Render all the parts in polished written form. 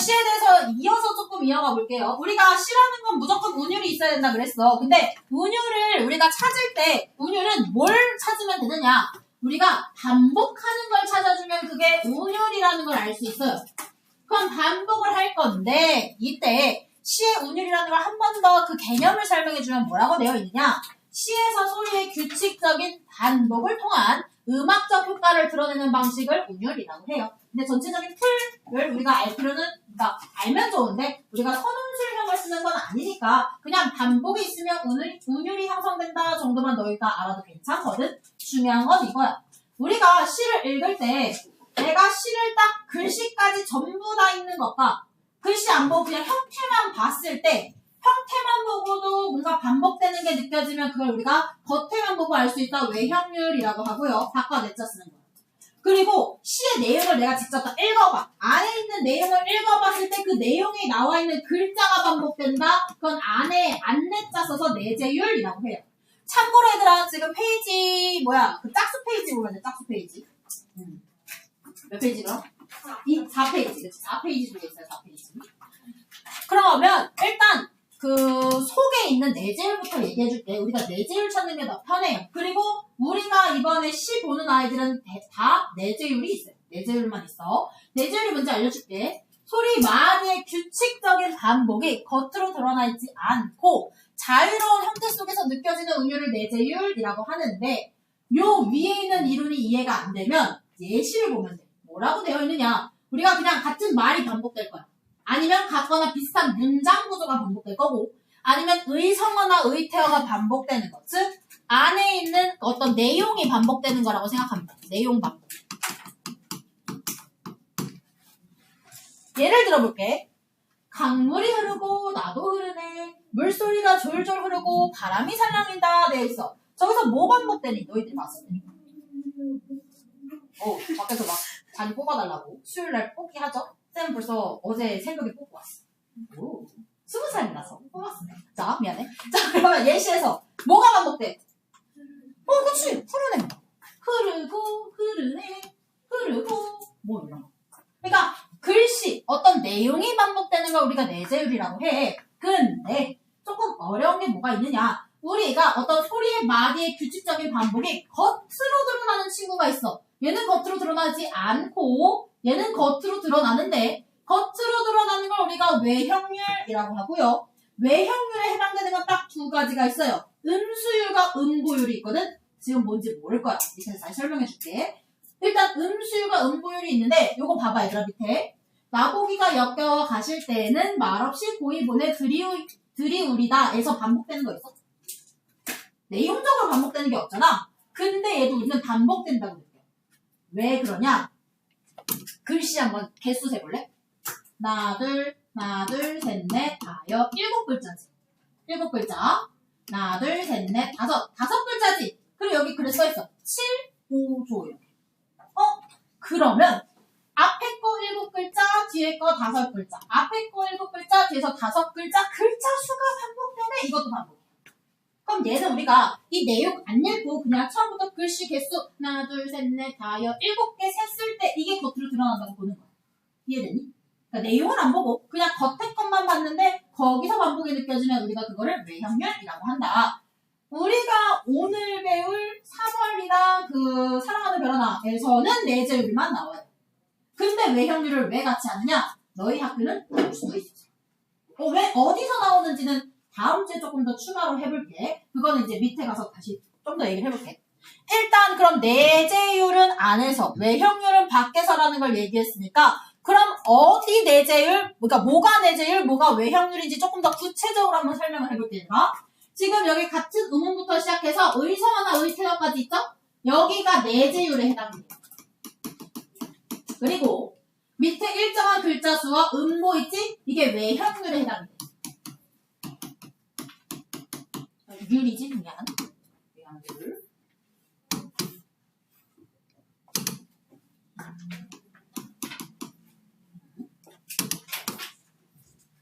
C에 대해서 이어서 조금 이어가 볼게요. 우리가 C라는 건 무조건 운율이 있어야 된다 그랬어. 근데 운율을 우리가 찾을 때 운율은 뭘 찾으면 되느냐? 우리가 반복하는 걸 찾아주면 그게 운율이라는 걸 알 수 있어요. 그럼 반복을 할 건데 이때 C의 운율이라는 걸 한 번 더 그 개념을 설명해주면 뭐라고 되어 있느냐? C에서 소리의 규칙적인 반복을 통한 음악적 효과를 드러내는 방식을 운율이라고 해요. 근데 전체적인 틀을 우리가 알 필요는, 그러니까 알면 좋은데 우리가 선운술형을 쓰는 건 아니니까 그냥 반복이 있으면 운율이 형성된다 정도만 너희가 알아도 괜찮거든? 중요한 건 이거야. 우리가 시를 읽을 때 내가 시를 딱 글씨까지 전부 다 읽는 것과 글씨 안 보고 그냥 형태만 봤을 때 형태만 보고도 뭔가 반복되는 게 느껴지면 그걸 우리가 겉에만 보고 알 수 있다. 외형률이라고 하고요. 바꿔냈자 쓰는 거예요. 그리고 시의 내용을 내가 직접 다 읽어봐. 안에 있는 내용을 읽어봤을 때 그 내용에 나와 있는 글자가 반복된다. 그건 안에 안내자 써서 내재율이라고 해요. 참고로 얘들아 지금 페이지 그 짝수 페이지 보면 돼. 짝수 페이지. 몇 페이지가? 4페이지. 그치? 4페이지 중에 있어요. 4페이지. 그러면 일단 그 속에 있는 내재율부터 얘기해줄게. 우리가 내재율 찾는 게 더 편해요. 그리고 우리가 이번에 시 보는 아이들은 다 내재율이 있어요. 내재율만 있어. 내재율이 뭔지 알려줄게. 소리 마디의 규칙적인 반복이 겉으로 드러나 있지 않고 자유로운 형태 속에서 느껴지는 운율을 내재율이라고 하는데 요 위에 있는 이론이 이해가 안 되면 예시를 보면 돼. 뭐라고 되어 있느냐? 우리가 그냥 같은 말이 반복될 거야. 아니면 같거나 비슷한 문장 구조가 반복될 거고 아니면 의성어나 의태어가 반복되는 것. 즉 안에 있는 어떤 내용이 반복되는 거라고 생각합니다. 내용 반복. 예를 들어볼게. 강물이 흐르고 나도 흐르네. 물소리가 졸졸 흐르고 바람이 살랑인다 되어 있어. 저기서 뭐 반복되니? 너희들 봤을 때. 밖에서 막 자기 뽑아달라고. 수요일날 뽑기 하죠? 쌤 벌써 어제 새벽에 뽑고 왔어. 20살이라서 뽑았네. 자, 미안해. 자, 그러면 예시에서 뭐가 반복돼? 그치. 흐르네. 흐르고, 흐르네. 흐르고, 뭐 이런 거. 그러니까 글씨, 어떤 내용이 반복되는 걸 우리가 내재율이라고 해. 근데 조금 어려운 게 뭐가 있느냐? 우리가 어떤 소리의 마디의 규칙적인 반복이 겉으로 드러나는 친구가 있어. 얘는 겉으로 드러나지 않고 얘는 겉으로 드러나는데 겉으로 드러나는 걸 우리가 외형률이라고 하고요. 외형률에 해당되는 건 딱 두 가지가 있어요. 음수율과 음보율이 있거든. 지금 뭔지 모를 거야. 밑에서 다시 설명해 줄게. 일단 음수율과 음보율이 있는데 요거 봐봐 얘들아 밑에. 나보기가 역겨워 가실 때에는 말없이 고이 보내 들이우리다 에서 반복되는 거 있어? 내용적으로 반복되는 게 없잖아. 근데 얘도 우리는 반복된다고 느껴. 왜 그러냐? 글씨 한번 개수 세볼래? 하나, 둘, 셋, 넷, 다여, 7글자지. 7글자. 하나, 둘, 셋, 넷, 다섯. 5글자지. 그리고 여기 글에 써있어. 7, 5조 이렇게. 그러면 앞에 거 7글자, 뒤에 거 5글자. 앞에 거 7글자, 뒤에서 5글자. 글자 수가 반복되네. 이것도 반복. 그럼 얘는 우리가 이 내용 안 읽고 그냥 처음부터 글씨 개수 하나, 둘, 셋, 넷, 다여 7개 셌을 때 이게 겉으로 드러난다고 보는 거야. 이해되니? 그러니까 내용을 안 보고 그냥 겉에 것만 봤는데 거기서 반복이 느껴지면 우리가 그거를 외형률이라고 한다. 우리가 오늘 배울 3월이나 그 사랑하는 별하나에서는 내재율만 나와요. 근데 외형률을 왜 같이 하느냐? 너희 학교는 볼 수도 있어. 왜 어디서 나오는지는 다음 주에 조금 더 추가로 해볼게. 그거는 이제 밑에 가서 다시 좀 더 얘기를 해볼게. 일단 그럼 내재율은 안에서 외형률은 밖에서라는 걸 얘기했으니까 그럼 어디 내재율, 그러니까 뭐가 내재율, 뭐가 외형률인지 조금 더 구체적으로 한번 설명을 해볼게요. 지금 여기 같은 음운부터 시작해서 의성어나 의태어까지 있죠? 여기가 내재율에 해당돼요. 그리고 밑에 일정한 글자 수와 음보 있지? 이게 외형률에 해당돼요. 율이지, 미안. 외형률.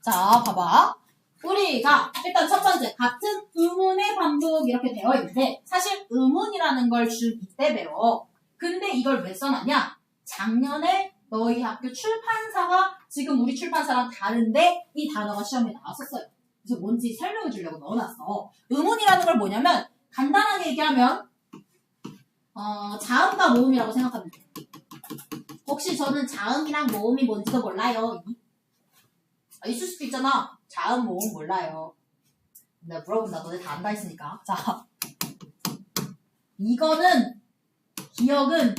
자, 봐봐. 우리가 일단 첫 번째 같은 음운의 반복 이렇게 되어 있는데 사실 음운이라는 걸 중2때 배워. 근데 이걸 왜 써놨냐? 작년에 너희 학교 출판사가 지금 우리 출판사랑 다른데 이 단어가 시험에 나왔었어요. 그래서 뭔지 설명해 주려고 넣어놨어. 의문이라는 걸 뭐냐면 간단하게 얘기하면 자음과 모음이라고 생각하면 돼. 혹시 저는 자음이랑 모음이 뭔지도 몰라요. 있을 수도 있잖아. 자음, 모음 몰라요. 내가 물어본다. 너네 다 안다 했으니까. 자, 이거는 기억은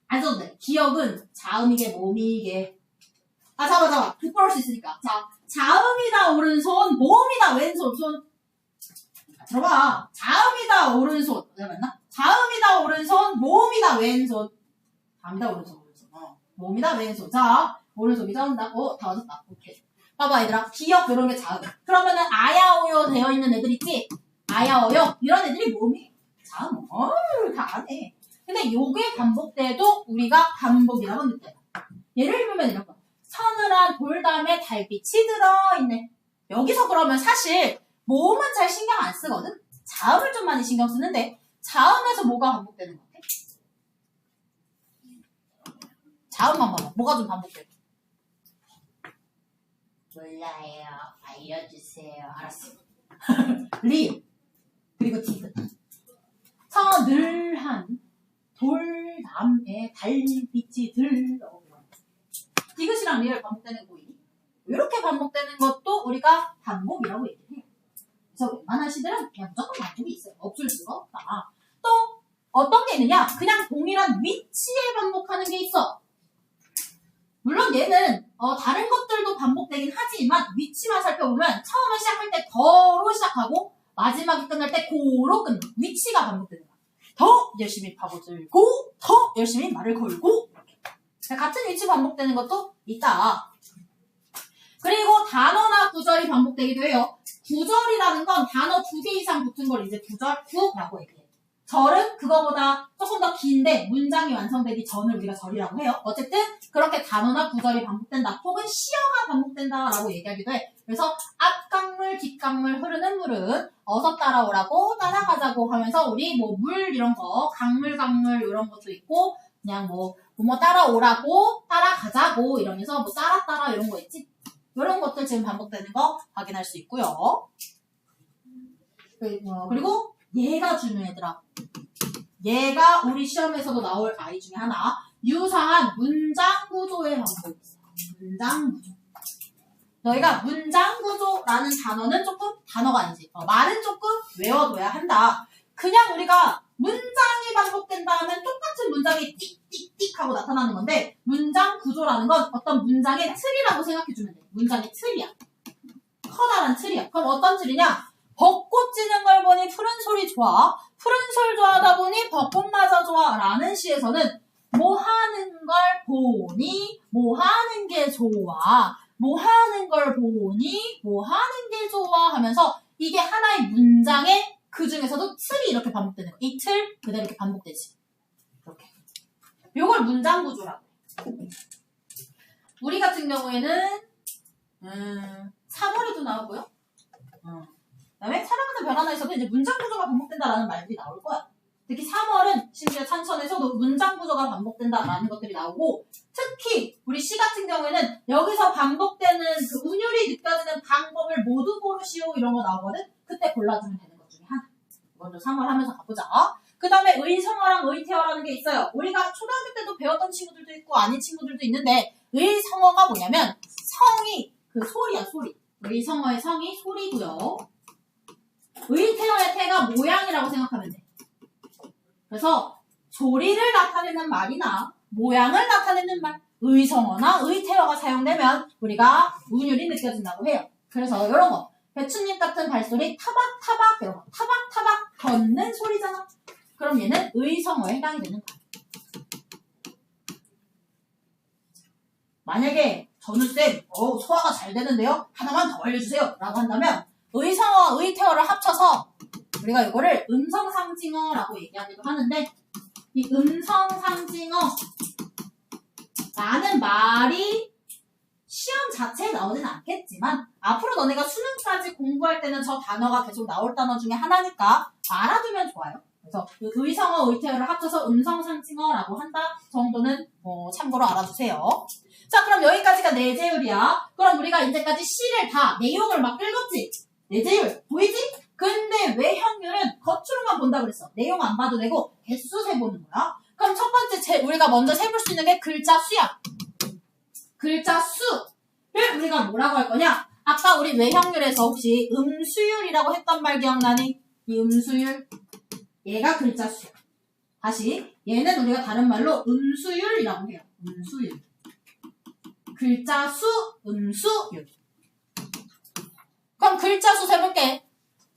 안 써도 돼. 기억은 자음이게 모음이게. 잠깐만. 부끄러울 수 있으니까. 자, 자음이다 오른손, 모음이다 왼손. 들어봐. 자음이다 오른손. 내가 맞나? 자음이다 오른손, 모음이다 왼손. 자음이다 오른손. 모음이다 왼손. 자, 오른손이 자음이다. 다 맞았다. 오케이. 봐봐 얘들아. 기억 이런 게 자음. 그러면은 아야오요 되어 있는 애들 있지? 아야오요. 이런 애들이 모음이 자음. 다 아네. 근데 요게 반복돼도 우리가 반복이라고 느껴요. 예를 들면 이런 거. 서늘한 돌담에 달빛이 들어있네. 여기서 그러면 사실 모음은 잘 신경 안 쓰거든? 자음을 좀 많이 신경 쓰는데 자음에서 뭐가 반복되는 것 같아? 자음만 봐봐. 뭐가 좀 반복돼? 몰라요. 알려주세요. 알았어. 리 그리고 디귿. 서늘한 돌담에 달빛이 들어. 디귿이랑 리를 반복되는 고이. 이렇게 반복되는 것도 우리가 반복이라고 얘기해요. 그래서 웬만한 시들은 그냥 무조건 반복이 있어요. 없을 수가 없다. 또 어떤 게 있느냐? 그냥 동일한 위치에 반복하는 게 있어. 물론 얘는 다른 것들도 반복되긴 하지만 위치만 살펴보면 처음에 시작할 때 더로 시작하고 마지막에 끝날 때 고로 끝나. 위치가 반복되는 거야. 더 열심히 파고들고 더 열심히 말을 걸고 이렇게. 같은 위치 반복되는 것도 있다. 그리고 단어나 구절이 반복되기도 해요. 구절이라는 건 단어 2개 이상 붙은 걸 이제 구절구라고 얘기해요. 절은 그거보다 조금 더 긴데 문장이 완성되기 전을 우리가 절이라고 해요. 어쨌든 그렇게 단어나 구절이 반복된다. 혹은 시어가 반복된다라고 얘기하기도 해. 그래서 앞강물, 뒷강물, 흐르는 물은 어서 따라오라고 따라가자고 하면서 우리 뭐 물 이런 거 강물 이런 것도 있고 그냥 뭐 따라오라고 따라가자고 이러면서 뭐 따라 이런 거 있지. 이런 것들 지금 반복되는 거 확인할 수 있고요. 그리고 얘가 중요하더라. 얘가 우리 시험에서도 나올 아이 중에 하나. 유사한 문장 구조의 반복이 있어. 문장 구조. 너희가 문장 구조라는 단어는 조금 단어가 아니지. 말은 조금 외워둬야 한다. 그냥 우리가 문장이 반복된다 하면 똑같은 문장이 띡띡띡 하고 나타나는 건데 문장 구조라는 건 어떤 문장의 틀이라고 생각해주면 돼. 문장의 틀이야. 커다란 틀이야. 그럼 어떤 틀이냐? 벚꽃 지는 걸 보니 푸른 소리 좋아. 푸른 소리 좋아하다 보니 벚꽃마저 좋아. 라는 시에서는 뭐 하는 걸 보니 뭐 하는 게 좋아. 뭐 하는 걸 보니 뭐 하는 게 좋아 하면서 이게 하나의 문장의 그 중에서도 틀이 이렇게 반복되는 거야. 이 틀 그대로 이렇게 반복되지. 이렇게. 요걸 문장 구조라고 해. 우리 같은 경우에는 3월에도 나오고요. 그다음에 사랑하는 별 하나에서도 이제 문장 구조가 반복된다라는 말들이 나올 거야. 특히 3월은 심지어 찬천에서도 문장 구조가 반복된다라는 것들이 나오고 특히 우리 시 같은 경우에는 여기서 반복되는 그 운율이 느껴지는 방법을 모두 고르시오 이런 거 나오거든. 그때 골라주면 되는 것 중에 하나. 먼저 3월 하면서 가보자. 그 다음에 의성어랑 의태어라는 게 있어요. 우리가 초등학교 때도 배웠던 친구들도 있고 아닌 친구들도 있는데 의성어가 뭐냐면 성이 그 소리야 소리. 의성어의 성이 소리고요. 의태어의 태가 모양이라고 생각하면 돼. 그래서 소리를 나타내는 말이나 모양을 나타내는 말, 의성어나 의태어가 사용되면 우리가 운율이 느껴진다고 해요. 그래서 이런 거 배추잎 같은 발소리 타박타박 이런 거 타박타박 걷는 소리잖아. 그럼 얘는 의성어에 해당이 되는 거야. 만약에 저는쌤 소화가 잘 되는데요? 하나만 더 알려주세요 라고 한다면 의성어, 의태어를 합쳐서 우리가 이거를 음성상징어라고 얘기하기도 하는데 이 음성상징어라는 말이 시험 자체에 나오진 않겠지만 앞으로 너네가 수능까지 공부할 때는 저 단어가 계속 나올 단어 중에 하나니까 알아두면 좋아요. 그래서 그 의성어, 의태어를 합쳐서 음성상징어라고 한다 정도는 참고로 알아두세요. 자, 그럼 여기까지가 내재율이야. 그럼 우리가 이제까지 시를 다 내용을 막 읽었지? 내재율 보이지? 근데 외형률은 겉으로만 본다 그랬어. 내용 안 봐도 되고 개수 세보는 거야. 그럼 첫 번째 우리가 먼저 세볼 수 있는 게 글자 수야. 글자 수를 우리가 뭐라고 할 거냐? 아까 우리 외형률에서 혹시 음수율이라고 했던 말 기억나니? 이 음수율. 얘가 글자 수야. 다시 얘는 우리가 다른 말로 음수율이라고 해요. 음수율. 글자 수, 음수율. 그럼 글자 수 세볼게.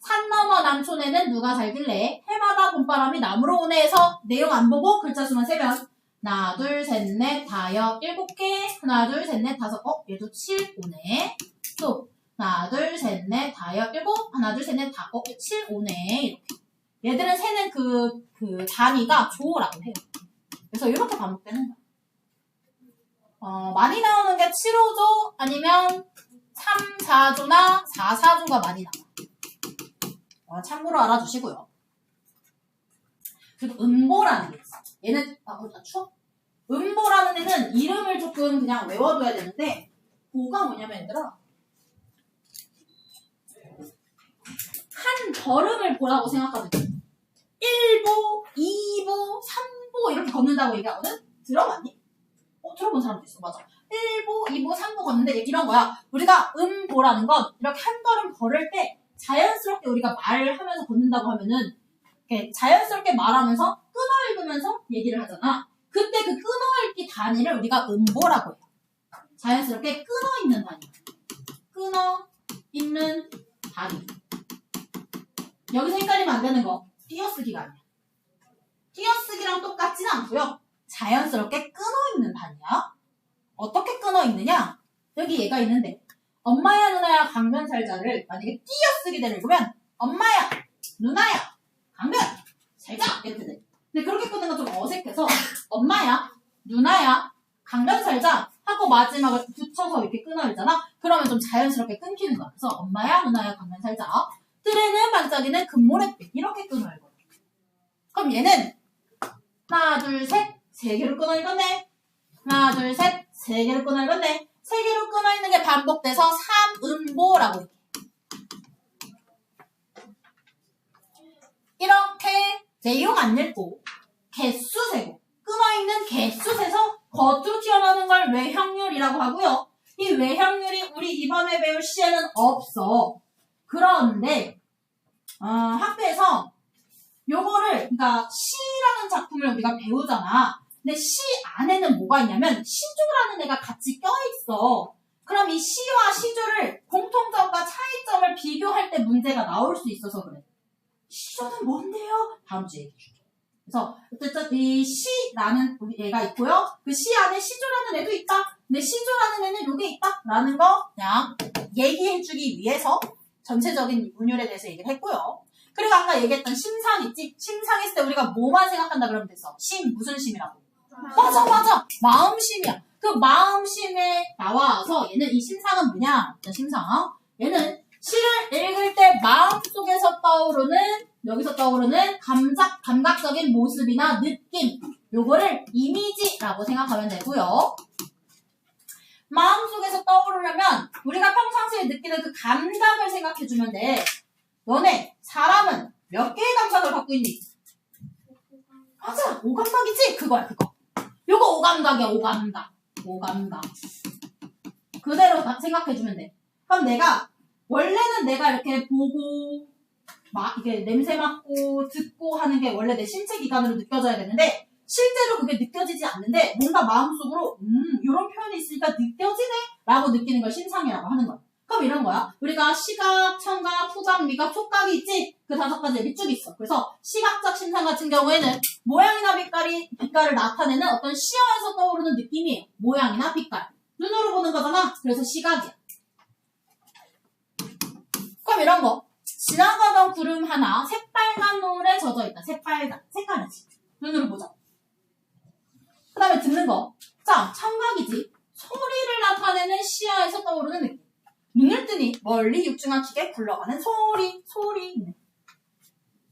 산 너머 남촌에는 누가 살길래 해마다 봄바람이 나무로 오네 해서 내용 안 보고 글자 수만 세면 하나, 둘, 셋, 넷, 다섯, 7개. 하나, 둘, 셋, 넷, 다섯. 얘도 7 오네. 또 하나, 둘, 셋, 넷, 다섯, 7. 하나, 둘, 셋, 넷, 다 7 오네. 이렇게. 얘들은 세는 그 단위가 조라고 해요. 그래서 이렇게 반복되는 거야. 많이 나오는 게 7호조 아니면 3, 4조나 4, 4조가 많이 나와. 참고로 알아주시고요. 그리고 음보라는 게 있어. 얘는 추워? 음보라는 애는 이름을 조금 그냥 외워둬야 되는데 보가 뭐냐면 얘들아 한 걸음을 보라고 생각하면 돼. 1보, 2보, 3보 이렇게 걷는다고 얘기하거든? 들어봤니? 들어본 사람도 있어. 맞아. 1보, 2보, 3보 걷는데 이런 거야. 우리가 음보라는 건 이렇게 한 걸음 걸을 때 자연스럽게 우리가 말을 하면서 걷는다고 하면은 이렇게 자연스럽게 말하면서 끊어읽으면서 얘기를 하잖아. 그때 그 끊어읽기 단위를 우리가 음보라고 해요. 자연스럽게 끊어있는 단위. 끊어있는 단위. 여기서 헷갈리면 안 되는 거. 띄어쓰기가 아니야. 띄어쓰기랑 똑같지는 않고요. 자연스럽게 끊어있는 단위야. 어떻게 끊어있느냐? 여기 얘가 있는데 엄마야 누나야 강변 살자를 만약에 띄어쓰기대로 읽으면 엄마야 누나야 강변 살자 이렇게 돼. 근데 그렇게 끊는 건 좀 어색해서 엄마야 누나야 강변 살자 하고 마지막을 붙여서 이렇게 끊어있잖아. 그러면 좀 자연스럽게 끊기는 거야. 그래서 엄마야 누나야 강변 살자 뜨레는 반짝이는 금모래빛 이렇게 끊어있거든. 그럼 얘는 하나 둘 셋 세 개로 끊어있건데 하나 둘 셋 세 개로 끊어있건데 세 개로 끊어있는 게 반복돼서 삼음보라고 해. 이렇게 내용 안 읽고 개수 세고 끊어있는 개수 세서 겉으로 튀어나오는 걸 외형률이라고 하고요. 이 외형률이 우리 이번에 배울 시에는 없어. 그런데 학교에서 요거를 그러니까 시라는 작품을 우리가 배우잖아. 근데 시 안에는 뭐가 있냐면 시조라는 애가 같이 껴있어. 그럼 이 시와 시조를 공통점과 차이점을 비교할 때 문제가 나올 수 있어서 그래. 시조는 뭔데요? 다음 주에 얘기해줄게. 그래서 어쨌든 이 시라는 애가 있고요. 그 시 안에 시조라는 애도 있다. 근데 시조라는 애는 요게 있다. 라는 거 그냥 얘기해주기 위해서 전체적인 운율에 대해서 얘기를 했고요. 그리고 아까 얘기했던 심상 있지? 심상 했을 때 우리가 뭐만 생각한다 그러면 됐어. 심 무슨 심이라고? 맞아. 마음심이야. 그 마음심에 나와서 얘는 이 심상은 뭐냐? 심상. 얘는 시를 읽을 때 마음속에서 떠오르는 여기서 떠오르는 감각적인 모습이나 느낌 요거를 이미지라고 생각하면 되고요. 마음속에서 떠오르려면 우리가 평상시에 느끼는 그 감각을 생각해주면 돼. 너네 사람은 몇 개의 감각을 갖고 있니? 맞아. 오감각이지? 그거야 그거. 요거 오감각이야. 오감각. 그대로 생각해주면 돼. 그럼 원래는 내가 이렇게 보고 이게 냄새 맡고 듣고 하는 게 원래 내 신체 기관으로 느껴져야 되는데 실제로 그게 느껴지지 않는데 뭔가 마음속으로 이런 표현이 있으니까 느껴지네 라고 느끼는 걸 심상이라고 하는 거야. 그럼 이런 거야. 우리가 시각, 청각, 후각, 미각, 촉각이 있지? 그 5가지 밑 쭉 있어. 그래서 시각적 심상 같은 경우에는 모양이나 빛깔을 나타내는 어떤 시야에서 떠오르는 느낌이에요. 모양이나 빛깔. 눈으로 보는 거잖아. 그래서 시각이야. 그럼 이런 거. 지나가던 구름 하나 새빨간 노을에 젖어있다. 색깔이지. 눈으로 보자. 그 다음에 듣는 거. 자, 청각이지. 소리를 나타내는 시야에서 떠오르는 느낌. 눈을 뜨니 멀리 육중한 기계 굴러가는 소리.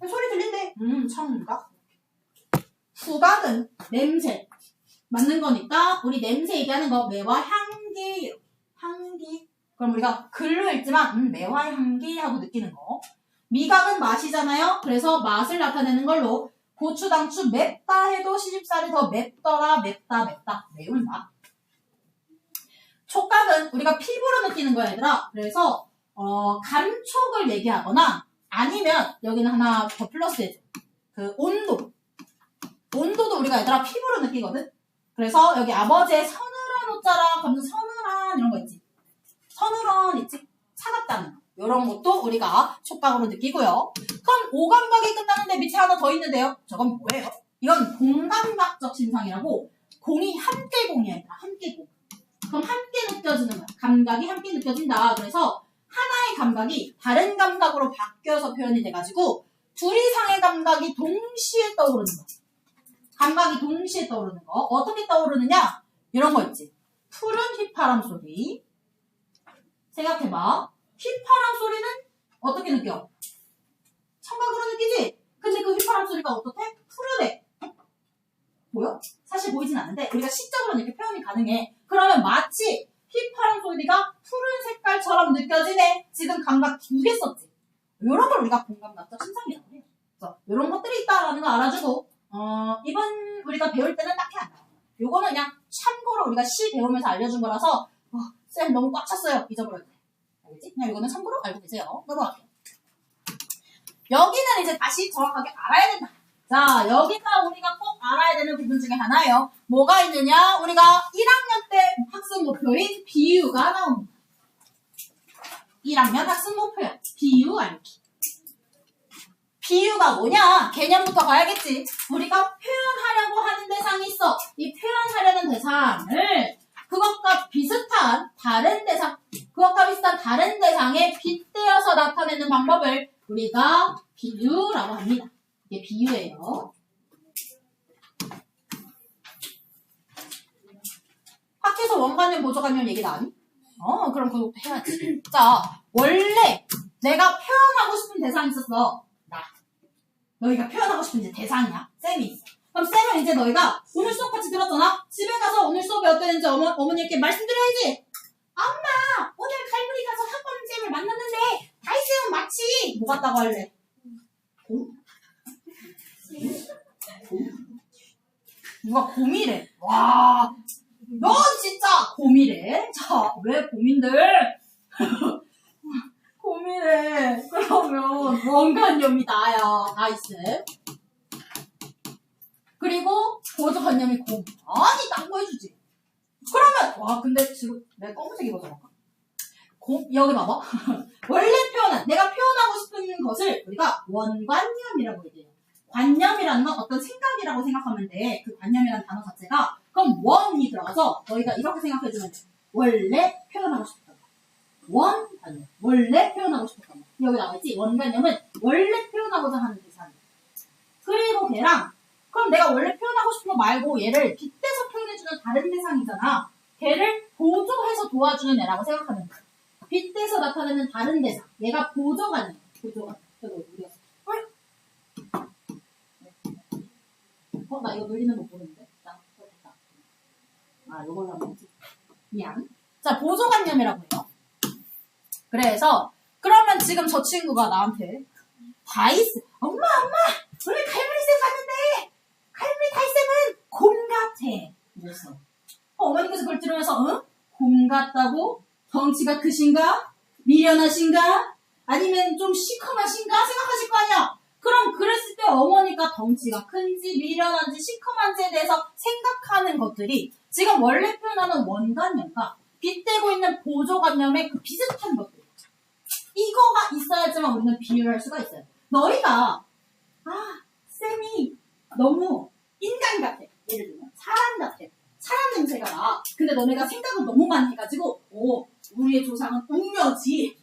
소리 들린대. 청각. 후각은 냄새. 맞는 거니까 우리 냄새 얘기하는 거 매와 향기. 향기. 그럼 우리가 글로 읽지만 매와 향기 하고 느끼는 거. 미각은 맛이잖아요. 그래서 맛을 나타내는 걸로 고추, 당추 맵다 해도 시집살이 더 맵더라. 맵다. 매운 맛. 촉각은 우리가 피부로 느끼는 거야 얘들아. 그래서 감촉을 얘기하거나 아니면 여기는 하나 더 플러스해줘. 그 온도. 온도도 우리가 얘들아 피부로 느끼거든. 그래서 여기 아버지의 서늘한 옷자락 하면서 서늘한 이런 거 있지. 서늘한 있지. 차갑다는 거. 이런 것도 우리가 촉각으로 느끼고요. 그럼 오감각이 끝나는데 밑에 하나 더 있는데요. 저건 뭐예요? 이건 공감각적 신상이라고 공이 함께 공이야. 함께 공. 그럼 함께 느껴지는 거야. 감각이 함께 느껴진다. 그래서 하나의 감각이 다른 감각으로 바뀌어서 표현이 돼가지고 둘 이상의 감각이 동시에 떠오르는 거. 감각이 동시에 떠오르는 거. 어떻게 떠오르느냐? 이런 거 있지. 푸른 휘파람 소리. 생각해봐. 휘파람 소리는 어떻게 느껴? 청각으로 느끼지? 근데 그 휘파람 소리가 어떻대? 푸르대. 보여? 사실 보이진 않는데 우리가 시적으로는 이렇게 표현이 가능해. 그러면 마치 휘파람 소리가 푸른 색깔처럼 느껴지네. 지금 감각 2개 썼지. 이런 걸 우리가 공감각적 신상이라고 해요. 그래서 이런 것들이 있다라는 거 알아주고 이번 우리가 배울 때는 딱히 안 나와요. 요거는 그냥 참고로 우리가 시 배우면서 알려준 거라서 쌤 너무 꽉 찼어요. 잊어버렸네. 알겠지? 그냥 이거는 참고로 알고 계세요. 넘어갈게요. 여기는 이제 다시 정확하게 알아야 된다. 자, 여기가 우리가 꼭 알아야 되는 부분 중에 하나예요. 뭐가 있느냐? 우리가 1학년 때 학습 목표인 비유가 나옵니다. 1학년 학습 목표야. 비유 알기. 비유가 뭐냐? 개념부터 봐야겠지. 우리가 표현하려고 하는 대상이 있어. 이 표현하려는 대상을 그것과 비슷한 다른 대상에 빗대어서 나타내는 방법을 우리가 비유라고 합니다. 이게 비유예요. 학교에서 원관념, 보조관념 얘기 나니? 그럼 그것도 해야지. 자, 원래 내가 표현하고 싶은 대상이 있었어. 나. 너희가 표현하고 싶은 이제 대상이야. 쌤이 있어. 그럼 쌤은 이제 너희가 오늘 수업 같이 들었잖아? 집에 가서 오늘 수업이 어땠는지 어머니께 말씀드려야지. 엄마, 오늘 갈무리 가서 학원쌤을 만났는데 다이쌤은 마치 뭐 같다고 할래? 곰? 누가 곰이래? 와, 너 진짜 곰이래? 자, 왜 곰인들? 곰이래. 그러면 원관념이 나야, 다이쌤. 그리고 보조관념이 곰. 아니, 딴 거 해주지. 그러면 와, 근데 지금 내가 검은색 입어줘볼까? 여기 봐봐. 원래 표현은 내가 표현하고 싶은 것을 우리가 원관념이라고 얘기해요. 관념이라는 건 어떤 생각이라고 생각하면 돼. 그 관념이라는 단어 자체가. 그럼 원이 들어가서 너희가 이렇게 생각해주면 돼. 원래 표현하고 싶었던 거. 원관념. 원래 표현하고 싶었던 거. 여기 나와있지? 원관념은 원래 표현하고자 하는 대상이야. 그리고 걔랑 그럼 내가 원래 표현하고 싶은 거 말고 얘를 빗대서 표현해주는 다른 대상이잖아. 걔를 보조해서 도와주는 애라고 생각하면 돼. 빗대서 나타내는 다른 대상. 얘가 보조관념. 보조관념. 저거 어디 갔어? 나 이거 늘리는 거 모르는데. 요걸로 한번 보지. 미안. 자, 보조관념이라고 해요. 그래서 그러면 지금 저 친구가 나한테 다이스 엄마 오늘 갈무리쌤 봤는데 갈무리 다이쌤은 곰 같아 이랬어. 어머니께서 그걸 들으면서 곰 같다고? 덩치가 크신가? 미련하신가? 아니면 좀 시커마신가? 생각하실 거 아니야? 그럼 그랬을 때 어머니가 덩치가 큰지 미련한지 시커만지에 대해서 생각하는 것들이 지금 원래 표현하는 원관념과 빗대고 있는 보조관념의 그 비슷한 것들. 이거가 있어야지만 우리는 비유를 할 수가 있어요. 너희가 쌤이 너무 인간 같아. 예를 들면 사람 같아. 사람 냄새가 나. 근데 너네가 생각을 너무 많이 해가지고 우리의 조상은 웅녀지.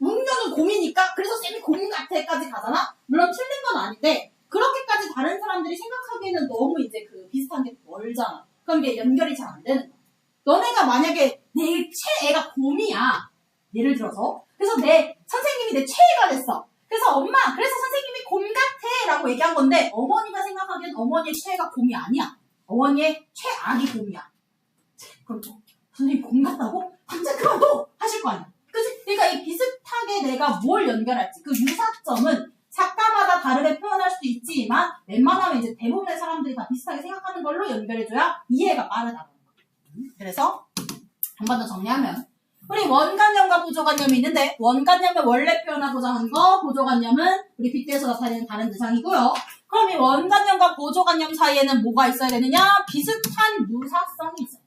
웅녀는 곰이니까 그래서 쌤이 곰 같아까지 가잖아? 물론 틀린 건 아닌데 그렇게까지 다른 사람들이 생각하기에는 너무 이제 그 비슷한 게 멀잖아. 그럼 이게 연결이 잘 안 되는 거야. 너네가 만약에 내 최애가 곰이야. 예를 들어서. 그래서 내 선생님이 내 최애가 됐어. 그래서 엄마, 그래서 선생님이 곰 같아. 곰이라고 얘기한 건데 어머니가 생각하기엔 어머니의 최애가 곰이 아니야. 어머니의 최악이 곰이야. 그럼 선생님 곰 같다고? 당장 그만둬! 하실 거 아니야. 그치? 그러니까 이 비슷하게 내가 뭘 연결할지 그 유사점은 작가마다 다르게 표현할 수도 있지만 웬만하면 이제 대부분의 사람들이 다 비슷하게 생각하는 걸로 연결해줘야 이해가 빠르다는 거야. 그래서 한 번 더 정리하면 우리 원관념과 보조관념이 있는데 원관념을 원래 표현하고자 하는 거 보조관념은 우리 빗대에서 나타내는 다른 대상이고요. 그럼 이 원관념과 보조관념 사이에는 뭐가 있어야 되느냐? 비슷한 유사성이 있어요.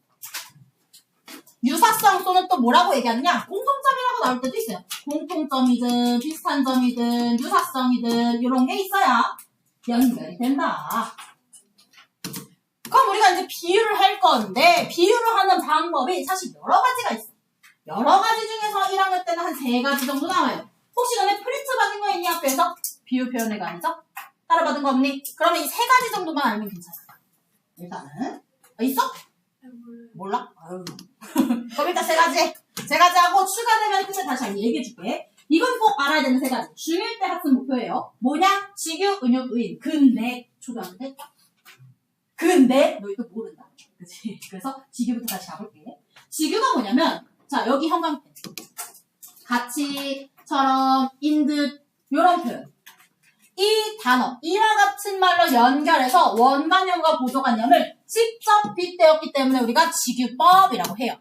유사성 또는 또 뭐라고 얘기하느냐? 공통점이라고 나올 때도 있어요. 공통점이든 비슷한 점이든 유사성이든 이런 게 있어야 연결이 된다. 그럼 우리가 이제 비유를 할 건데 비유를 하는 방법이 사실 여러 가지가 있어. 여러 가지 중에서 1학년 때는 한 3가지 정도 나와요. 혹시 너네 프린트 받은 거 있니 학교에서? 비유 표현회가 아니죠? 따로 받은 거 없니? 그러면 이 3가지 정도만 알면 괜찮아. 일단은 있어? 몰라? 아유. 그럼 일단 3가지 하고 추가되면 끝에 다시 얘기해줄게. 이건 꼭 알아야 되는 3가지. 중1 때 학습 목표예요. 뭐냐? 직유, 은유, 의인. 근내 초등학교 때 근데 너희도 모른다. 그치? 그래서 직유부터 다시 가볼게. 직유가 뭐냐면 자 여기 형광펜 가치처럼 인듯 요런 표현 이 단어 이와 같은 말로 연결해서 원관념과 보조관념을 직접 빗대었기 때문에 우리가 직유법이라고 해요.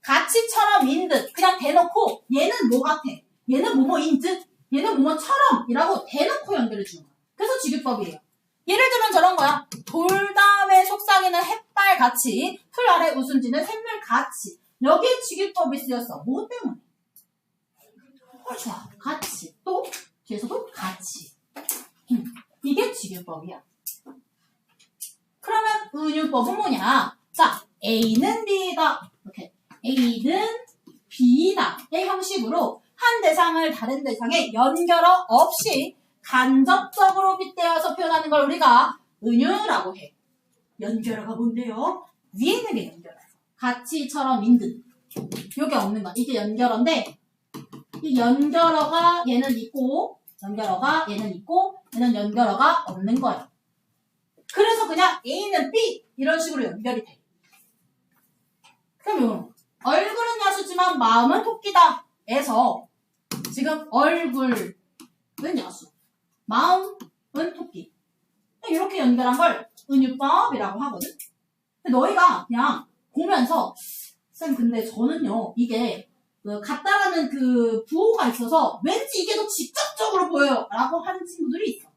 가치처럼 인듯 그냥 대놓고 얘는 뭐 같아 얘는 뭐뭐인 듯 얘는 뭐뭐처럼 이라고 대놓고 연결해 주는 거야. 그래서 직유법이에요. 예를 들면 저런 거야. 돌담의 속삭이는 햇발 같이 풀 아래 웃음지는 샘물 같이 여기에 직유법이 쓰였어. 뭐 때문에? 좋아. 같이. 또 뒤에서도 같이. 이게 직유법이야. 그러면 은유법은 뭐냐? 자, A는 B다. 이렇게 A는 B다의 형식으로 한 대상을 다른 대상에 연결어 없이 간접적으로 빗대어서 표현하는 걸 우리가 은유라고 해. 연결어가 뭔데요? 위에 있는 게 연결어예요. 가치처럼 인듯. 요게 없는 거야. 이게 연결어인데 이 연결어가 얘는 있고 연결어가 얘는 있고 얘는 연결어가 없는 거예요. 그래서 그냥 A는 B 이런 식으로 연결이 돼. 그럼 이거는 얼굴은 야수지만 마음은 토끼다 에서 지금 얼굴은 야수 마음은 토끼 이렇게 연결한 걸 은유법이라고 하거든. 근데 너희가 그냥 보면서 쌤 근데 저는요 이게 같다라는 그 부호가 있어서 왠지 이게 더 직접적으로 보여요 라고 하는 친구들이 있어.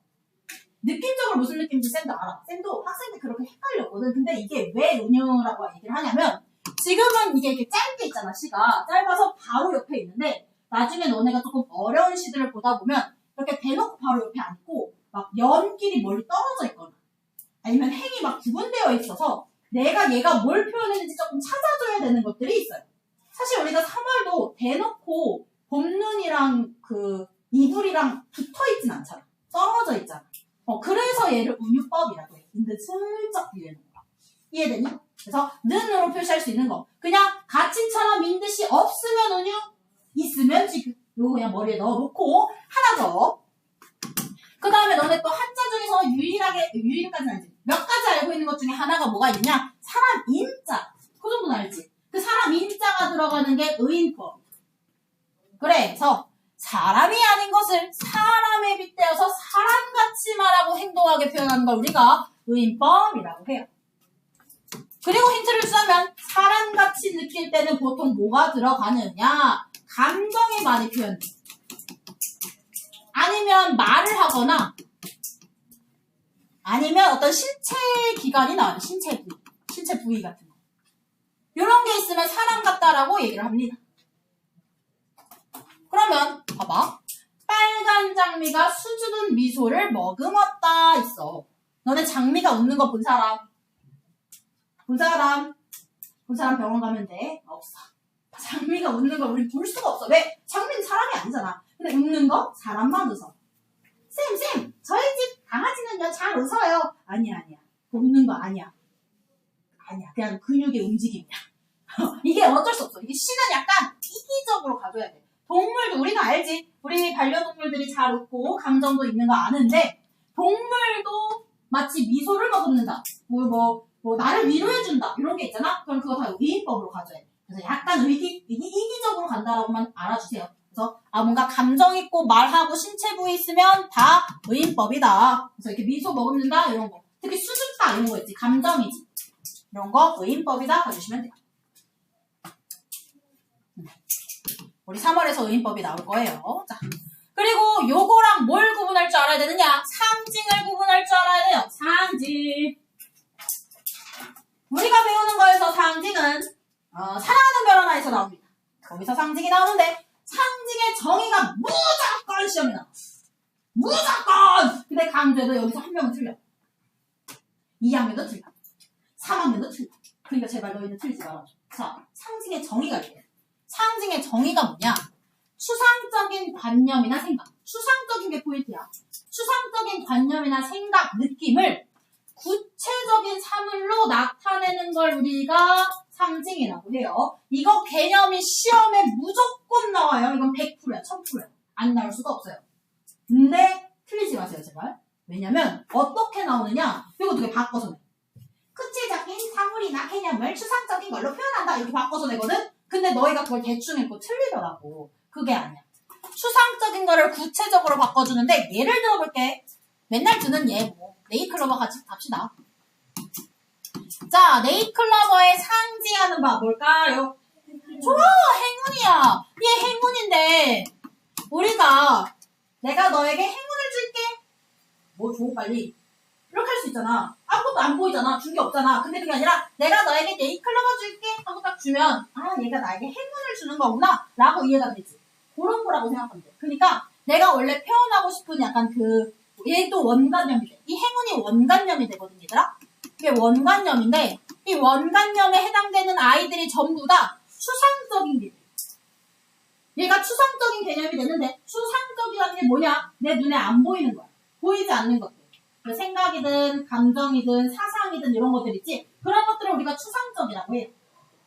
느낌적으로 무슨 느낌인지 쌤도 알아. 쌤도 학생 때 그렇게 헷갈렸거든. 근데 이게 왜 은유라고 얘기를 하냐면 지금은 이게 이렇게 짧게 있잖아. 시가 짧아서 바로 옆에 있는데 나중에 너네가 조금 어려운 시들을 보다 보면 이렇게 대놓고 바로 옆에 안 있고 막 연길이 멀리 떨어져 있거나 아니면 행이 막 구분되어 있어서 내가 얘가 뭘 표현했는지 조금 찾아줘야 되는 것들이 있어요. 사실 우리가 3월도 대놓고 봄눈이랑 그 이불이랑 붙어있진 않잖아. 떨어져 있잖아. 그래서 얘를 은유법이라고 해. 근데 슬쩍 비례는 거야. 이해되니? 그래서 는으로 표시할 수 있는 거. 그냥 가치처럼 인듯이 없으면 은유, 있으면 지금 요거 그냥 머리에 넣어놓고 하나 더. 그 다음에 너네 또 한자 중에서 유일까지는 알지. 몇 가지 알고 있는 것 중에 하나가 뭐가 있냐? 사람 인자. 그 정도는 알지. 그 사람 인자가 들어가는 게 의인법. 그래서 사람이 아닌 것을 사람에 빗대어서 사람같이 말하고 행동하게 표현하는 걸 우리가 의인법이라고 해요. 그리고 힌트를 주자면 사람같이 느낄 때는 보통 뭐가 들어가느냐? 감정이 많이 표현돼. 아니면 말을 하거나 아니면 어떤 신체 기관이 나와요. 신체 부위 같은 거. 이런 게 있으면 사람 같다라고 얘기를 합니다. 그러면 봐봐. 빨간 장미가 수줍은 미소를 머금었다 있어. 너네 장미가 웃는 거 본 사람? 본 사람 병원 가면 돼? 없어. 장미가 웃는 걸 우리 볼 수가 없어. 왜? 장미는 사람이 아니잖아. 근데 웃는 거 사람만 웃어. 쌤 저희 집 강아지는요 잘 웃어요. 아니야 웃는 거 아니야 그냥 근육의 움직임이야. 이게 어쩔 수 없어. 이게 시는 약간 이기적으로 가져야 돼. 동물도 우리는 알지. 우리 반려동물들이 잘 웃고 감정도 있는 거 아는데 동물도 마치 미소를 머금는다. 나를 위로해준다. 이런 게 있잖아? 그럼 그거 다 의인법으로 가져야 돼. 그래서 약간 이기적으로 간다라고만 알아주세요. 그래서 뭔가 감정 있고 말하고 신체 부위 있으면 다 의인법이다. 그래서 이렇게 미소 머금는다 이런 거. 특히 수줍다 이런 거 있지. 감정이지. 이런 거 의인법이다 가주시면 돼요. 우리 3월에서 의인법이 나올 거예요. 자, 그리고 요거랑 뭘 구분할 줄 알아야 되느냐? 상징을 구분할 줄 알아야 돼요. 상징. 우리가 배우는 거에서 상징은 사랑하는 별 하나에서 나옵니다. 거기서 상징이 나오는데 상징의 정의가 무조건 시험에 나와. 무조건! 근데 강조해도 여기서 한 명은 틀려. 2학년도 틀려. 3학년도 틀려. 그러니까 제발 너희는 틀리지 말아줘. 자, 상징의 정의가 있대요. 상징의 정의가 뭐냐? 추상적인 관념이나 생각. 추상적인 게 포인트야. 추상적인 관념이나 생각, 느낌을 구체적인 사물로 나타내는 걸 우리가 상징이라고 해요. 이거 개념이 시험에 무조건 나와요. 이건 100%야, 1000%야. 안 나올 수가 없어요. 근데 틀리지 마세요, 제발. 왜냐면 어떻게 나오느냐? 이거 어떻게 바꿔서 내. 구체적인 사물이나 개념을 추상적인 걸로 표현한다. 이렇게 바꿔서 내거든? 근데 너희가 그걸 대충 읽고 틀리더라고. 그게 아니야. 추상적인 거를 구체적으로 바꿔주는데 예를 들어볼게. 맨날 듣는 예, 네이클로버 같이 갑시다. 자, 네이클로버의 상징하는 바 뭘까요? 좋아, 행운이야. 얘 행운인데 내가 너에게 행운을 줄게. 뭐 줘, 빨리. 이렇게 할 수 있잖아. 아무것도 안 보이잖아. 준 게 없잖아. 근데 그게 아니라 내가 너에게 네이클로버 줄게 하고 딱 주면 얘가 나에게 행운을 주는 거구나 라고 이해가 되지. 그런 거라고 생각하면 돼. 그러니까 내가 원래 표현하고 싶은 약간 얘도 원관념이 돼. 이 행운이 원관념이 되거든, 얘들아. 이게 원관념인데 이 원관념에 해당되는 아이들이 전부 다 추상적인 게 돼. 얘가 추상적인 개념이 되는데 추상적이라는 게 뭐냐? 내 눈에 안 보이는 거야. 보이지 않는 것들. 생각이든 감정이든 사상이든 이런 것들 있지? 그런 것들을 우리가 추상적이라고 해요.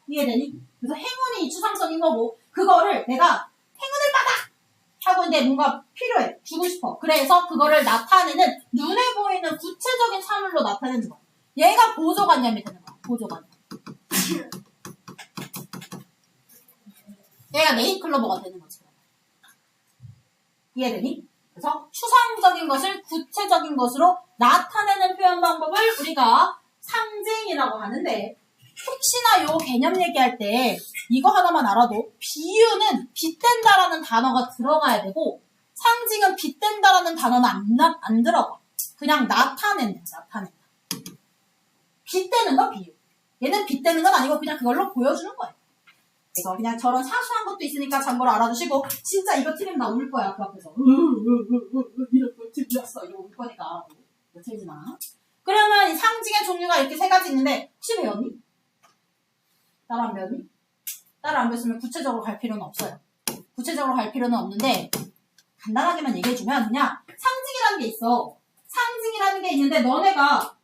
이해되니? 그래서 행운이 추상적인 거고 그거를 내가 행운을 받아! 하고 이제 뭔가 필요해. 주고 싶어. 그래서 그거를 나타내는 눈에 보이는 구체적인 사물로 나타내는 거야. 얘가 보조관념이 되는 거야. 보조관념. 얘가 네이클로버가 되는 거지. 이해되니? 그래서 추상적인 것을 구체적인 것으로 나타내는 표현 방법을 우리가 상징이라고 하는데 혹시나 요 개념 얘기할 때 이거 하나만 알아도 비유는 빗댄다라는 단어가 들어가야 되고 상징은 빗댄다라는 단어는 안 들어가. 그냥 나타낸다. 빗대는 건 비유. 얘는 빗대는 건 아니고 그냥 그걸로 보여주는 거예요. 그래서 그냥 저런 사소한 것도 있으니까 참고로 알아두시고 진짜 이거 틀리면 나 울 거야. 그 앞에서 이런 거 틀렸어. 이러고 울 거니까 알아도 틀리지 마. 그러면 이 상징의 종류가 이렇게 3가지 있는데 혹시 배웠니? 따라 안 배웠니? 따라 안 배웠으면 구체적으로 갈 필요는 없어요. 구체적으로 갈 필요는 없는데 간단하게만 얘기해주면 그냥 상징이라는 게 있어. 상징이라는 게 있는데 너희가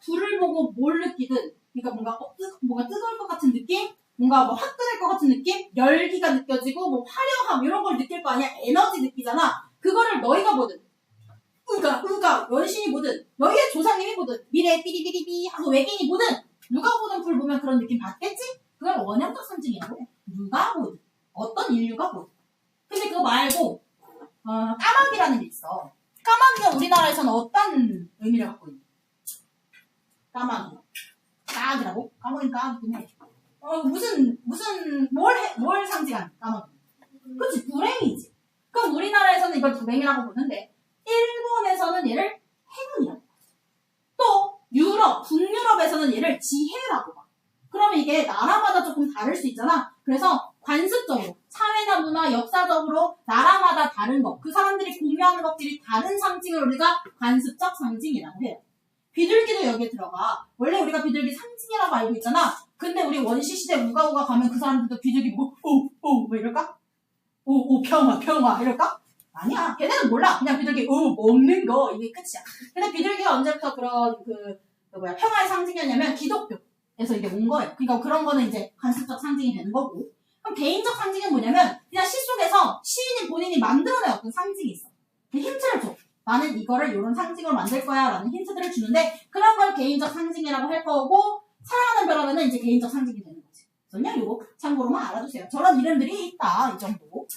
불을 보고 뭘 느끼든 그러니까 뭔가 뜨거울 것 같은 느낌? 뭔가 화끈할 것 같은 느낌? 열기가 느껴지고 화려함 이런 걸 느낄 거 아니야? 에너지 느끼잖아. 그거를 너희가 보든 우가 원신이 보든 너희의 조상님이 보든 미래 삐리비리비 하고 외계인이 보든 누가 보든 불 보면 그런 느낌 받겠지? 그걸 원형적 상징이라고 해. 누가 보든 어떤 인류가 보든. 근데 그거 말고 까마귀라는 게 있어. 까마귀가 우리나라에서는 어떤 의미를 갖고 있니? 까마귀. 까마귀라고? 까마귀는 까마귀긴 해. 뭘 상징하는 까마귀? 그치, 불행이지. 그럼 우리나라에서는 이걸 불행이라고 보는데, 일본에서는 얘를 행운이라고 봐. 또, 북유럽에서는 얘를 지혜라고 봐. 그러면 이게 나라마다 조금 다를 수 있잖아. 그래서 관습적으로, 사회나 문화, 역사적으로 나라마다 다른 것, 그 사람들이 공유하는 것들이 다른 상징을 우리가 관습적 상징이라고 해요. 비둘기도 여기에 들어가. 원래 우리가 비둘기 상징이라고 알고 있잖아. 근데 우리 원시시대 우가우가 가면 그 사람들도 비둘기 뭐 이럴까? 평화 이럴까? 아니야. 걔네는 몰라. 그냥 비둘기 먹는 거 이게 끝이야. 근데 비둘기가 언제부터 그런 평화의 상징이었냐면 기독교에서 이게 온 거예요. 그러니까 그런 거는 이제 관습적 상징이 되는 거고. 그럼 개인적 상징은 뭐냐면 그냥 시 속에서 시인이 본인이 만들어낸 어떤 상징이 있어. 힌트를 줘. 나는 이거를 이런 상징으로 만들 거야 라는 힌트들을 주는데 그런 걸 개인적 상징이라고 할 거고 사랑하는 별 하면은 이제 개인적 상징이 되는 거지. 그냥 요거 참고로만 알아두세요. 저런 이름들이 있다 이 정도.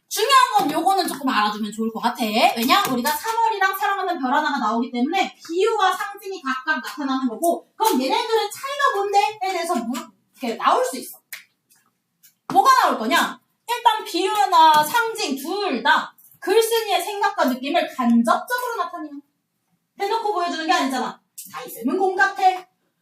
중요한 건 요거는 조금 알아두면 좋을 것 같아. 왜냐? 우리가 3월이랑 사랑하는 별 하나가 나오기 때문에 비유와 상징이 각각 나타나는 거고 그럼 얘네들의 차이가 뭔데?에 대해서 이렇게 나올 수 있어. 뭐가 나올 거냐? 일단 비유나 상징 둘 다 글쓴이의 생각과 느낌을 간접적으로 나타내요. 대놓고 보여주는 게 아니잖아. 다이쌤은 곰 같아.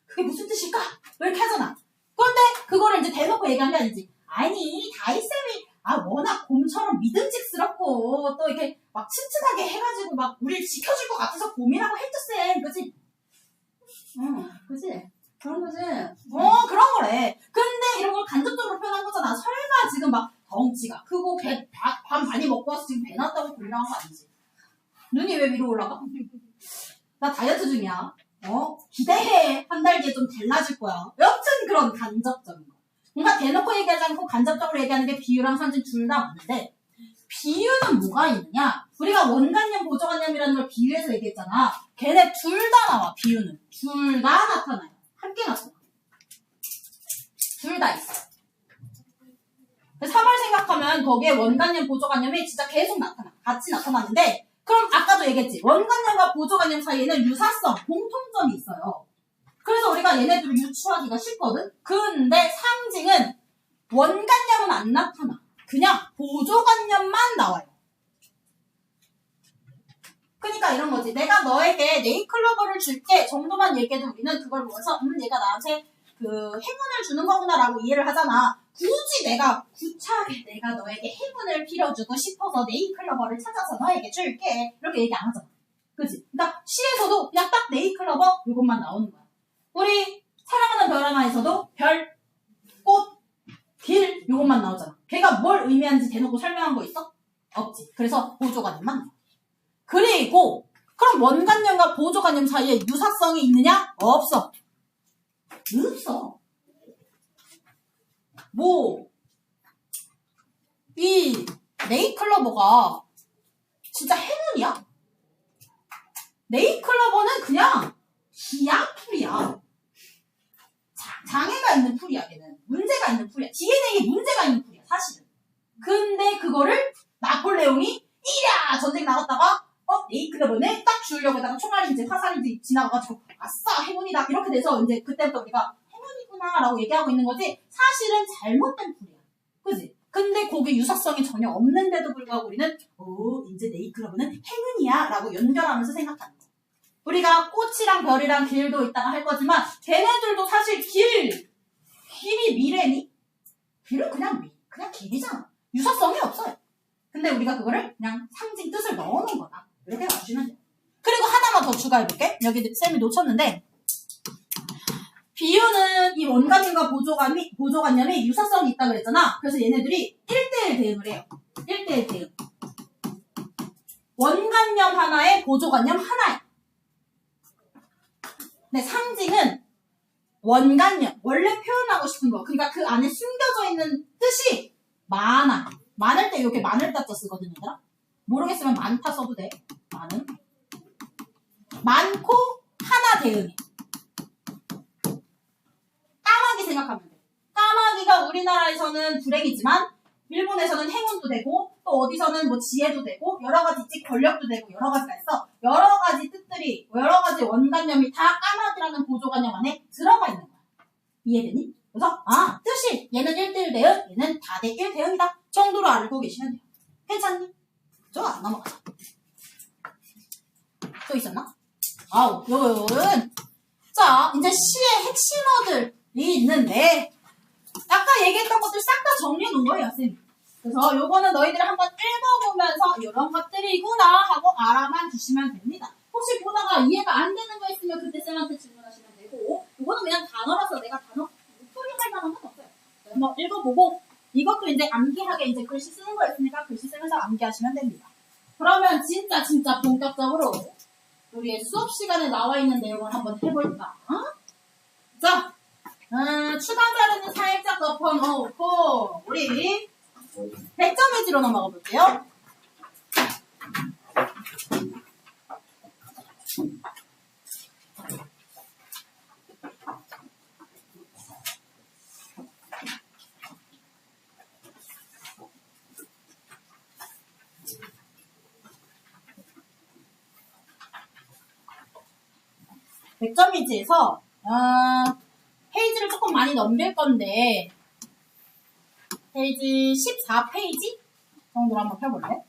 그게 무슨 뜻일까? 이렇게 하잖아. 그런데 그거를 이제 대놓고 얘기한 게 아니지. 아니 다이쌤이 워낙 곰처럼 믿음직스럽고 또 이렇게 막 친근하게 해가지고 막 우리를 지켜줄 것 같아서 곰이라고 했죠 쌤. 그치? 그치? 그런 거지. 그런 거래. 근데 이런 걸 간접적으로 표현한 거잖아. 설마 지금 막 덩치가 크고 밥 많이 먹고 와서 지금 배 났다고 곰이라는 거 아니지? 눈이 왜 위로 올라가? 나 다이어트 중이야. 기대해. 한 달 뒤에 좀 달라질 거야. 여튼 그런 간접적인 거. 뭔가 대놓고 얘기하지 않고 간접적으로 얘기하는 게 비유랑 상징 둘 다 맞는데 비유는 뭐가 있느냐? 우리가 원관념, 보조관념이라는 걸 비유해서 얘기했잖아. 걔네 둘 다 나와. 비유는. 둘 다 나타나요. 함께 나타나. 둘 다 있어. 3월 생각하면 거기에 원관념, 보조관념이 진짜 계속 나타나. 같이 나타나는데 그럼 아까도 얘기했지. 원관념과 보조관념 사이에는 유사성, 공통점이 있어요. 그래서 우리가 얘네들을 유추하기가 쉽거든? 근데 상징은 원관념은 안 나타나. 그냥 보조관념만 나와요. 그러니까 이런 거지. 내가 너에게 네잎클로버를 줄게 정도만 얘기해도 우리는 그걸 보면서 얘가 나한테 그 행운을 주는 거구나 라고 이해를 하잖아. 굳이 내가 구차하게 내가 너에게 행운을 빌어주고 싶어서 네잎클로버를 찾아서 너에게 줄게 이렇게 얘기 안 하잖아. 그치? 그러니까 시에서도 그냥 딱 네잎클로버 이것만 나오는 거야. 우리 사랑하는 별 하나에서도 별, 꽃, 길 이것만 나오잖아. 걔가 뭘 의미하는지 대놓고 설명한 거 있어? 없지. 그래서 보조관념만 나와. 그리고 그럼 원관념과 보조관념 사이에 유사성이 있느냐? 없어. 없어. 이 네잎클로버가 진짜 행운이야? 네잎클로버는 그냥 기약풀이야. 장애가 있는 풀이야, 걔는. 문제가 있는 풀이야. DNA에 문제가 있는 풀이야, 사실은. 근데 그거를 나폴레옹이 이랴! 전쟁 나갔다가 네잎클로버는 딱 주려고 하다가 총알인지 화살인지 지나가가지고 아싸! 행운이다! 이렇게 돼서 이제 그때부터 우리가 행운이구나 라고 얘기하고 있는 거지 사실은 잘못된 풀이야. 그지? 근데 거기에 유사성이 전혀 없는데도 불구하고 우리는 이제 네잎클로버는 행운이야 라고 연결하면서 생각하는 거야. 우리가 꽃이랑 별이랑 길도 있다가 할 거지만 걔네들도 사실 길이 미래니? 길은 그냥 길이잖아. 유사성이 없어요. 근데 우리가 그거를 그냥 상징 뜻을 넣어놓은 거다. 이렇게 봐주시면 돼요. 그리고 하나만 더 추가해볼게. 여기 쌤이 놓쳤는데 비유는 이 원관념과 보조관념이 유사성이 있다고 그랬잖아. 그래서 얘네들이 1대1 대응을 해요. 1대1 대응. 원관념 하나에 보조관념 하나에. 근데 상징은 원관념, 원래 표현하고 싶은 거. 그러니까 그 안에 숨겨져 있는 뜻이 많아. 많을 때 이렇게 많을 따자 쓰거든요, 얘들아. 모르겠으면 많다 써도 돼. 많은. 많고 하나 대응해. 까마귀 생각하면 돼. 까마귀가 우리나라에서는 불행이지만 일본에서는 행운도 되고 또 어디서는 뭐 지혜도 되고 여러 가지 있지, 권력도 되고 여러 가지가 있어. 여러 가지 뜻들이, 여러 가지 원관념이 다 까마귀라는 보조관념 안에 들어가 있는 거야. 이해되니? 그래서 뜻이 얘는 1대1 대응, 얘는 다대1 대응이다 정도로 알고 계시면 돼요. 괜찮니? 좋아, 넘어가자. 또 있었나? 요거는 자, 이제 시의 핵심어들이 있는데 아까 얘기했던 것들 싹 다 정리해 놓은 거예요, 쌤. 그래서 요거는 너희들이 한번 읽어보면서 이런 것들이구나 하고 알아만 두시면 됩니다. 혹시 보다가 이해가 안 되는 거 있으면 그때 쌤한테 질문하시면 되고 요거는 그냥 단어라서 내가 단어 풀이할 만한 건 없어요. 한번 읽어보고 이것도 이제 암기하게 이제 글씨 쓰는 거 있으니까 글씨 쓰면서 암기하시면 됩니다. 그러면 진짜 본격적으로 우리의 수업 시간에 나와 있는 내용을 한번 해볼까? 자, 추가 자료는 살짝 덮어놓고 우리 100점 위주로 넘어가 볼게요. 백점일지에서 페이지를 조금 많이 넘길 건데 페이지 14페이지 정도로 한번 펴볼래?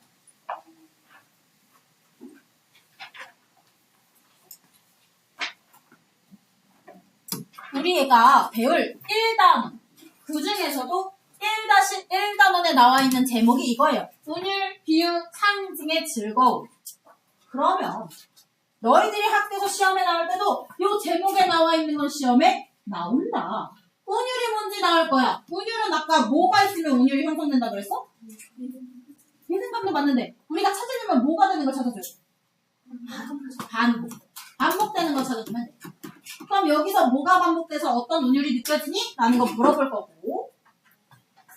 우리 애가 배울 1단원 그 중에서도 1-1단원에 나와 있는 제목이 이거예요. 운율, 비유, 상징의 즐거움. 그러면 너희들이 학교에서 시험에 나올 때도 이 제목에 나와 있는 건 시험에 나온다. 운율이 뭔지 나올 거야. 운율은 아까 뭐가 있으면 운율이 형성된다 그랬어? 예능감도 맞는데 우리가 찾으려면 뭐가 되는 걸 찾아줘요? 반복. 반복되는 걸 찾아주면 돼. 그럼 여기서 뭐가 반복돼서 어떤 운율이 느껴지니? 라는 거 물어볼 거고,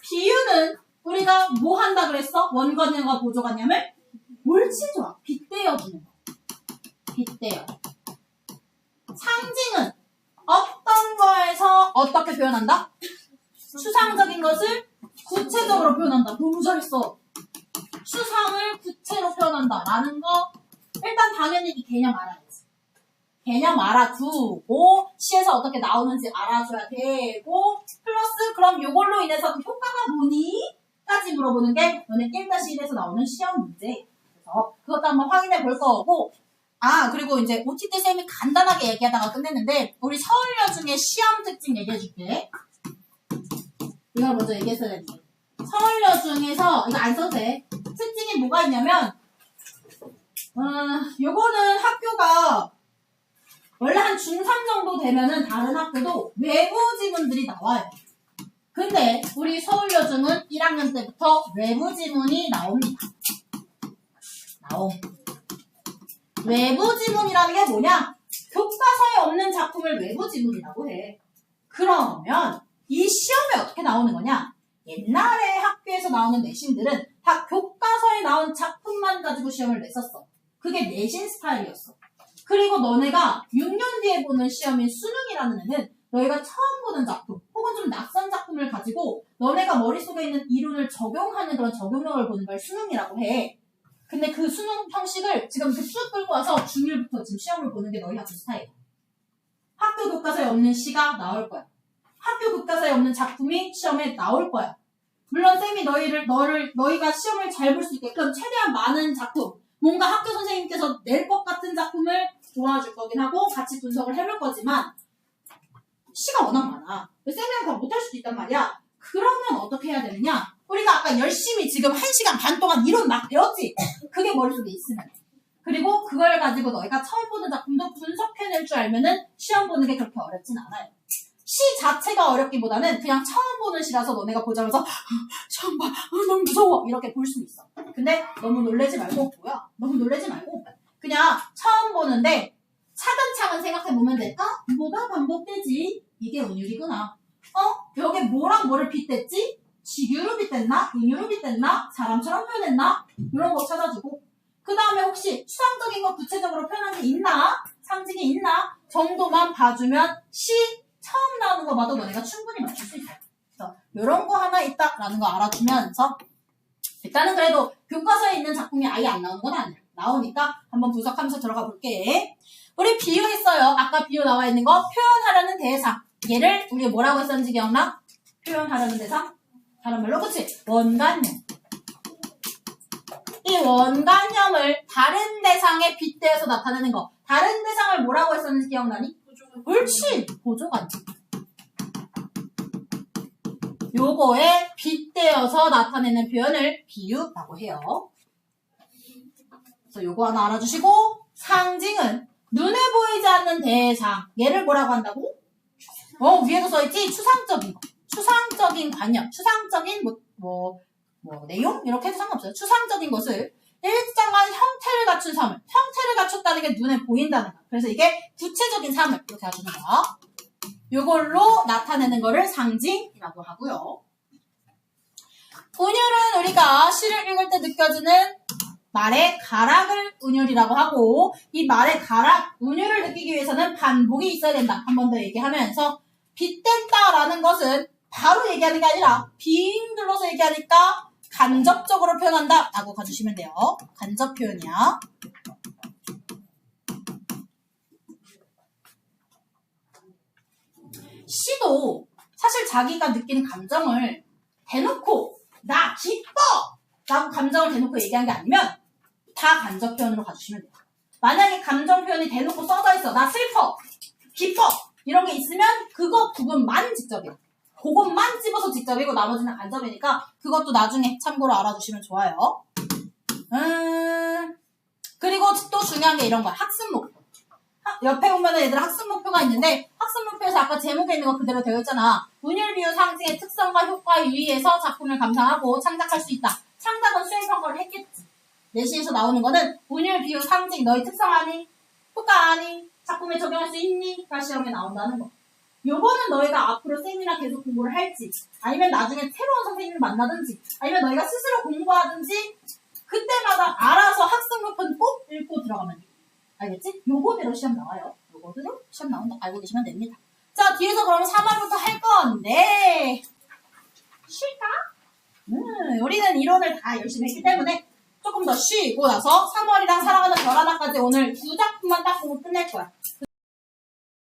비유는 우리가 뭐 한다 그랬어? 원관념과 보조관념을 옳지 좋아. 빗대어주는 거. 빗대어. 상징은 어떤 거에서 어떻게 표현한다? 추상적인 것을 구체적으로 표현한다. 너무 잘했어. 추상을 구체로 표현한다 라는 거 일단 당연히 이 개념 알아야지. 개념 알아두고 시에서 어떻게 나오는지 알아줘야 되고 플러스 그럼 이걸로 인해서 그 효과가 뭐니? 까지 물어보는 게 너네 1-1에서 나오는 시험 문제. 그래서 그것도 한번 확인해 볼 거고, 그리고 이제 OTT 쌤이 간단하게 얘기하다가 끝냈는데 우리 서울여중의 시험 특징 얘기해 줄게. 이걸 먼저 얘기했어야 되는데 서울여중에서 이거 안 써도 돼. 특징이 뭐가 있냐면 요거는 학교가 원래 한 중3 정도 되면은 다른 학교도 외부 지문들이 나와요. 근데 우리 서울여중은 1학년 때부터 외부 지문이 나옵니다. 외부 지문이라는 게 뭐냐? 교과서에 없는 작품을 외부 지문이라고 해. 그러면 이 시험에 어떻게 나오는 거냐? 옛날에 학교에서 나오는 내신들은 다 교과서에 나온 작품만 가지고 시험을 냈었어. 그게 내신 스타일이었어. 그리고 너네가 6년 뒤에 보는 시험인 수능이라는 애는 너희가 처음 보는 작품 혹은 좀 낯선 작품을 가지고 너네가 머릿속에 있는 이론을 적용하는 그런 적용력을 보는 걸 수능이라고 해. 근데 그 수능 형식을 지금 쭉 끌고 와서 중1부터 지금 시험을 보는 게 너희 학교 스타일이야. 학교 교과서에 없는 시가 나올 거야. 학교 교과서에 없는 작품이 시험에 나올 거야. 물론 쌤이 너희가 시험을 잘 볼 수 있게끔 최대한 많은 작품, 뭔가 학교 선생님께서 낼 것 같은 작품을 도와줄 거긴 하고 같이 분석을 해볼 거지만 시가 워낙 많아. 쌤이랑 다 못할 수도 있단 말이야. 그러면 어떻게 해야 되느냐? 우리가 아까 열심히 지금 1시간 반 동안 이론 막 배웠지? 그게 머릿속에 있으면. 그리고 그걸 가지고 너희가 처음 보는 작품도 분석해낼 줄 알면은 시험 보는 게 그렇게 어렵진 않아요. 시 자체가 어렵기보다는 그냥 처음 보는 시라서 너네가 보자면서 처음 봐, 너무 무서워 이렇게 볼 수 있어. 근데 너무 놀라지 말고 그냥 처음 보는데 차근차근 생각해보면 돼. 뭐가 반복되지? 이게 운율이구나. 여기 뭐랑 뭐를 빗댔지? 직유로 빗댔나? 인유로 빗댔나? 사람처럼 표현했나? 이런 거 찾아주고, 그 다음에 혹시 추상적인 거 구체적으로 표현한 게 있나? 상징이 있나? 정도만 봐주면 시 처음 나오는 거 봐도 너네가 충분히 맞출 수 있어요. 그래서 이런 거 하나 있다라는 거 알아주면서 일단은 그래도 교과서에 있는 작품이 아예 안 나오는 건 아니야. 나오니까 한번 분석하면서 들어가 볼게. 우리 비유했어요. 아까 비유 나와 있는 거 표현하려는 대상. 얘를 우리가 뭐라고 했었는지 기억나? 표현하려는 대상? 다른 말로 그치? 원관념. 이 원관념을 다른 대상에 빗대어서 나타내는 거. 다른 대상을 뭐라고 했었는지 기억나니? 옳지! 보조관념. 요거에 빗대어서 나타내는 표현을 비유라고 해요. 그래서 요거 하나 알아주시고, 상징은 눈에 보이지 않는 대상. 얘를 뭐라고 한다고? 위에도 써있지? 추상적인 거. 추상적인 관념. 추상적인 내용? 이렇게 해도 상관없어요. 추상적인 것을 일정한 형태를 갖춘 사물. 형태를 갖췄다는 게 눈에 보인다는 거. 그래서 이게 구체적인 사물. 이렇게 해주는 거. 요걸로 나타내는 거를 상징이라고 하고요. 운율은 우리가 시를 읽을 때 느껴지는 말의 가락을 운율이라고 하고 이 말의 가락, 운율을 느끼기 위해서는 반복이 있어야 된다. 한 번 더 얘기하면서 빗댄다라는 것은 바로 얘기하는 게 아니라 빙 둘러서 얘기하니까 간접적으로 표현한다 라고 가주시면 돼요. 간접 표현이야. 시도 사실 자기가 느끼는 감정을 대놓고 나 기뻐! 라고 감정을 대놓고 얘기한 게 아니면 다 간접 표현으로 가주시면 돼요. 만약에 감정 표현이 대놓고 써져 있어. 나 슬퍼, 기뻐 이런 게 있으면 그거 부분만 직접이야. 그것만 집어서 직접이고 나머지는 간접이니까 그것도 나중에 참고로 알아두시면 좋아요. 그리고 또 중요한 게 이런 거야. 학습 목표. 옆에 보면은 얘들 학습 목표가 있는데 학습 목표에서 아까 제목에 있는 거 그대로 되어 있잖아. 운율, 비유, 상징의 특성과 효과에 유의해서 작품을 감상하고 창작할 수 있다. 창작은 수행평가를 했겠지. 내시에서 나오는 거는 운율, 비유, 상징 너희 특성 아니? 효과 아니? 작품에 적용할 수 있니? 가 시험에 나온다는 거. 요거는 너희가 앞으로 쌤이랑 계속 공부를 할지 아니면 나중에 새로운 선생님을 만나든지 아니면 너희가 스스로 공부하든지 그때마다 알아서 학습 목표는 꼭 읽고 들어가면 돼. 알겠지? 요거대로 시험 나와요. 요거대로 시험 나온다. 알고 계시면 됩니다. 자, 뒤에서 그러면 3화부터 할 건데 쉴까? 우리는 이론을 다 열심히 했기 때문에 조금 더 쉬고 나서 3월이랑 사랑하는 별 하나까지 오늘 2작품만 딱 보고 끝낼 거야.